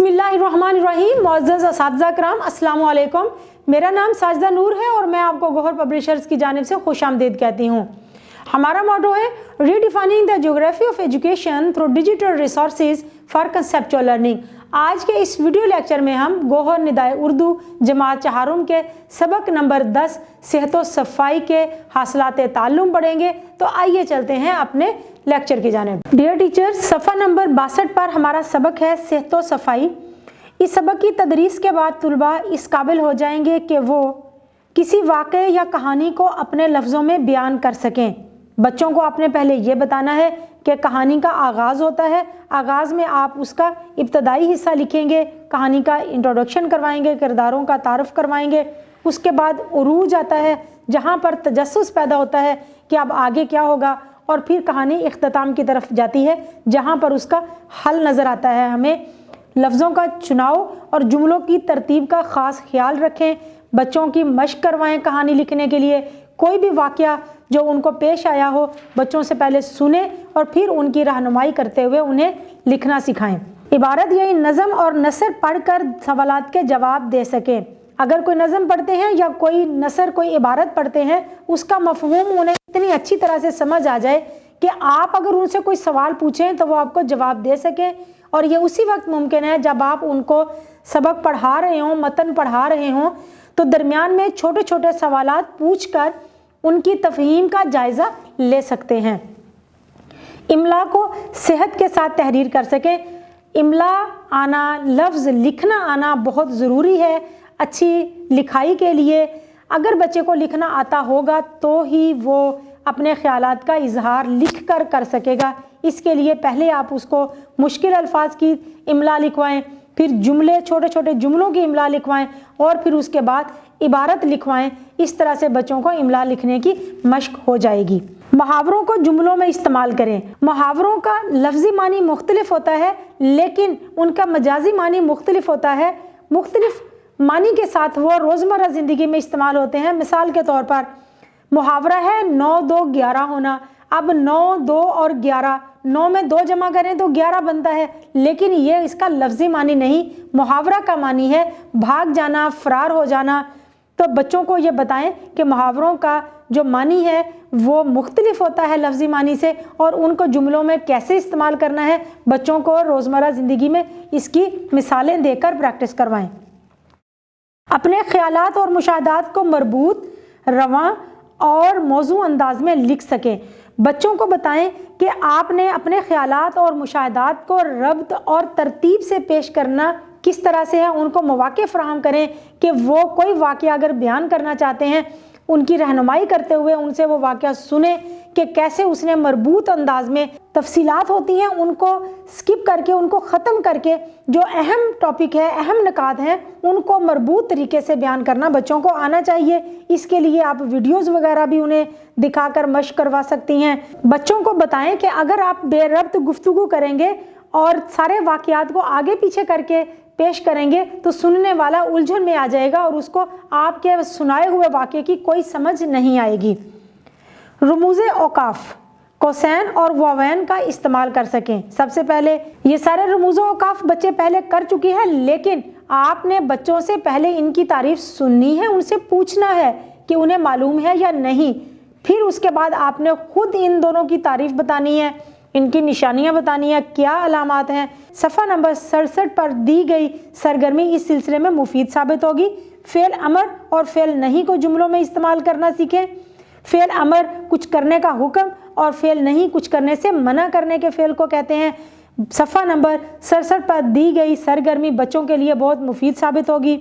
बिस्मिल्लाहिर्रहमानिर्रहीम। मुअज़्ज़ज़ असातिज़ा किराम, अस्सलामु अलैकुम। मेरा नाम साजिदा नूर है और मैं आपको गौहर पब्लिशर्स की जानिब से खुशामदीद कहती हूँ। हमारा मोटो है redefining the geography of education through digital resources for conceptual learning. आज के इस वीडियो लेक्चर में हम गौहर निदाए उर्दू जमात चहारुम के सबक नंबर 10 सेहत व सफाई के हासिलात ताल्लुम पढ़ेंगे। तो आइए चलते हैं अपने लेक्चर की जानिब। डियर टीचर्स, सफ़ा नंबर 62 पर हमारा सबक है सेहत व सफाई। इस सबक की तदरीस के बाद तुलबा इस काबिल हो जाएंगे कि वो किसी वाक़े या कहानी को अपने लफ्ज़ों में बयान कर सकें। बच्चों को आपने पहले ये बताना है कि कहानी का आगाज़ होता है। आगाज़ में आप उसका इब्तदाई हिस्सा लिखेंगे, कहानी का इंट्रोडक्शन करवाएंगे, किरदारों का तारफ़ करवाएंगे। उसके बाद उरूज आता है, जहाँ पर तजस्सुस पैदा होता है कि अब आगे क्या होगा, और फिर कहानी इख्तिताम की तरफ जाती है, जहाँ पर उसका हल नज़र आता है। हमें लफ्ज़ों का चुनाव और जुमलों की तरतीब का ख़ास ख्याल रखें। बच्चों की मशक करवाएं कहानी लिखने के लिए। कोई भी वाक़या जो उनको पेश आया हो, बच्चों से पहले सुने और फिर उनकी रहनुमाई करते हुए उन्हें लिखना सिखाएं। इबारत यानी नज़म और नसर पढ़कर सवालात के जवाब दे सकें। अगर कोई नज़म पढ़ते हैं या कोई नसर, कोई इबारत पढ़ते हैं, उसका मफ़हूम उन्हें इतनी अच्छी तरह से समझ आ जाए कि आप अगर उनसे कोई सवाल पूछें तो वो आपको जवाब दे सकें। और ये उसी वक्त मुमकिन है जब आप उनको सबक पढ़ा रहे हों, मतन पढ़ा रहे हों, तो दरमियान में छोटे छोटे सवालात पूछकर उनकी तफ़हीम का जायज़ा ले सकते हैं। इमला को सेहत के साथ तहरीर कर सकें। इमला आना, लफ्ज़ लिखना आना बहुत ज़रूरी है अच्छी लिखाई के लिए। अगर बच्चे को लिखना आता होगा तो ही वो अपने ख़यालात का इजहार लिख कर सकेगा। इसके लिए पहले आप उसको मुश्किल अल्फाज की इमला लिखवाएं, फिर जुमले, छोटे छोटे जुमलों की इमला लिखवाएं और फिर उसके बाद इबारत लिखवाएं। इस तरह से बच्चों को इमला लिखने की मशक हो जाएगी। मुहावरों को जुमलों में इस्तेमाल करें। मुहावरों का लफ्ज़ी मानी मुख्तलिफ होता है, लेकिन उनका मजाजी मानी मुख्तलिफ होता है। मुख्तलिफ मानी के साथ वो रोज़मर्रा ज़िंदगी में इस्तेमाल होते हैं। मिसाल के तौर पर मुहावरा है 9, 2, 11 होना। अब 9, 2 और 11, 9 में 2 जमा करें तो 11 बनता है, लेकिन ये इसका लफ्ज़ी मानी नहीं, मुहावरा का मानी है भाग जाना, फरार हो जाना। तो बच्चों को ये बताएं कि मुहावरों का जो मानी है वो मुख्तलिफ होता है लफ्ज़ी मानी से, और उनको जुमलों में कैसे इस्तेमाल करना है बच्चों को रोज़मर्रा ज़िंदगी में इसकी मिसालें देकर प्रैक्टिस करवाएं। अपने ख़यालात और मुशाहदात को मरबूत, रवां और मौजू अंदाज में लिख सकें। बच्चों को बताएं कि आपने अपने ख़यालात और मुशाहदात को रब्त और तरतीब से पेश करना किस तरह से है। उनको मौक़े फ़राहम करें कि वो कोई वाक़या अगर बयान करना चाहते हैं, उनकी रहनुमाई करते हुए उनसे वो वाक़या सुने कि कैसे उसने मरबूत अंदाज में, तफसीलात होती हैं उनको स्किप करके, उनको ख़त्म करके, जो अहम टॉपिक है, अहम निकात हैं, उनको मरबूत तरीके से बयान करना बच्चों को आना चाहिए। इसके लिए आप वीडियोज़ वगैरह भी उन्हें दिखाकर मशक करवा सकती हैं। बच्चों को बताएं कि अगर आप बेरब्त गुफ्तगू करेंगे और सारे वाक़यात को आगे पीछे करके पेश करेंगे तो सुनने वाला उलझन में आ जाएगा और उसको आपके सुनाए हुए वाक़े की कोई समझ नहीं आएगी। रमूज़े औकाफ, कोसैन और वावैन का इस्तेमाल कर सकें। सबसे पहले ये सारे रमूज़ औकाफ बच्चे पहले कर चुके हैं, लेकिन आपने बच्चों से पहले इनकी तारीफ़ सुननी है, उनसे पूछना है कि उन्हें मालूम है या नहीं। फिर उसके बाद आपने खुद इन दोनों की तारीफ़ बतानी है, इनकी निशानियां बतानी है, क्या अलामात हैं। सफ़ा नंबर 67 पर दी गई सरगर्मी इस सिलसिले में मुफीद साबित होगी। फ़ेल अमर और फ़ेल नहीं को जुमलों में इस्तेमाल करना सीखें। फ़ेल अमर कुछ करने का हुक्म और फ़ेल नहीं कुछ करने से मना करने के फ़ेल को कहते हैं। सफ़ा नंबर 67 पर दी गई सरगर्मी बच्चों के लिए बहुत मुफीद साबित होगी।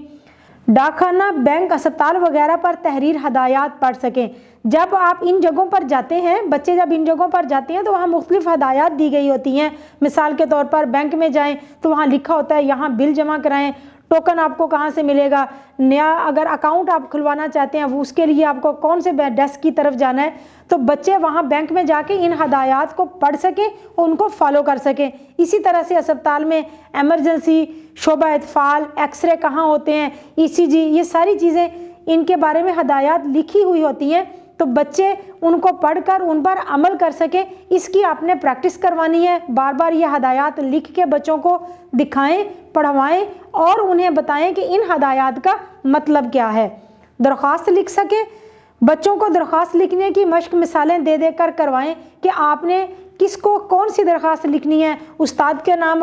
डाकखाना, बैंक, अस्पताल वगैरह पर तहरीर हदायत पढ़ सकें। जब आप इन जगहों पर जाते हैं, बच्चे जब इन जगहों पर जाते हैं तो वहाँ मुख्तलिफ हदायत दी गई होती हैं। मिसाल के तौर पर बैंक में जाएं तो वहाँ लिखा होता है यहाँ बिल जमा कराएं, टोकन आपको कहाँ से मिलेगा, नया अगर अकाउंट आप खुलवाना चाहते हैं वो उसके लिए आपको कौन से डेस्क की तरफ जाना है। तो बच्चे वहाँ बैंक में जाके इन हदायत को पढ़ सकें और उनको फॉलो कर सकें। इसी तरह से अस्पताल में एमरजेंसी, शोबा इत्फाल, एक्सरे कहाँ होते हैं, ECG, ये सारी चीज़ें इनके बारे में हदायत लिखी हुई होती हैं। تو بچے ان کو پڑھ کر ان پر عمل کر سکے، اس کی آپ نے پریکٹس کروانی ہے۔ بار بار یہ ہدایات لکھ کے بچوں کو دکھائیں، پڑھوائیں اور انہیں بتائیں کہ ان ہدایات کا مطلب کیا ہے۔ درخواست لکھ سکے، بچوں کو درخواست لکھنے کی مشق مثالیں دے دے کر کروائیں کہ آپ نے کس کو کون سی درخواست لکھنی ہے۔ استاد کے نام،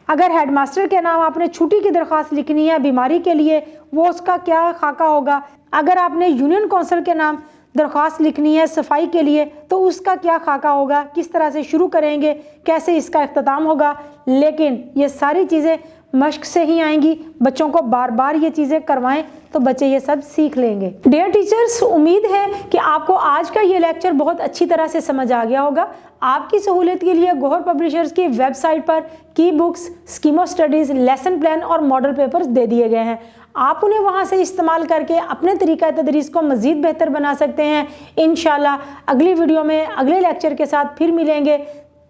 اگر ہیڈ ماسٹر کے نام آپ نے چھٹی کی درخواست لکھنی ہے بیماری کے لیے، وہ اس کا کیا خاکہ ہوگا۔ اگر آپ نے یونین کونسل کے نام درخواست لکھنی ہے صفائی کے لیے تو اس کا کیا خاکہ ہوگا، کس طرح سے شروع کریں گے، کیسے اس کا اختتام ہوگا۔ لیکن یہ ساری چیزیں مشق سے ہی آئیں گی، بچوں کو بار بار یہ چیزیں کروائیں تو بچے یہ سب سیکھ لیں گے۔ ڈیئر ٹیچرز، امید ہے کہ آپ کو آج کا یہ لیکچر بہت اچھی طرح سے سمجھ آ گیا ہوگا۔ آپ کی سہولت کے لیے گوہر پبلشرز کی ویب سائٹ پر کی books, scheme of studies, lesson plan اور ماڈل پیپرز دے دیے گئے ہیں۔ آپ انہیں وہاں سے استعمال کر کے اپنے طریقہ تدریس کو مزید بہتر بنا سکتے ہیں۔ انشاءاللہ اگلی ویڈیو میں اگلے لیکچر کے ساتھ پھر ملیں گے۔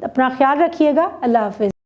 اپنا خیال رکھیے گا۔ اللہ حافظ۔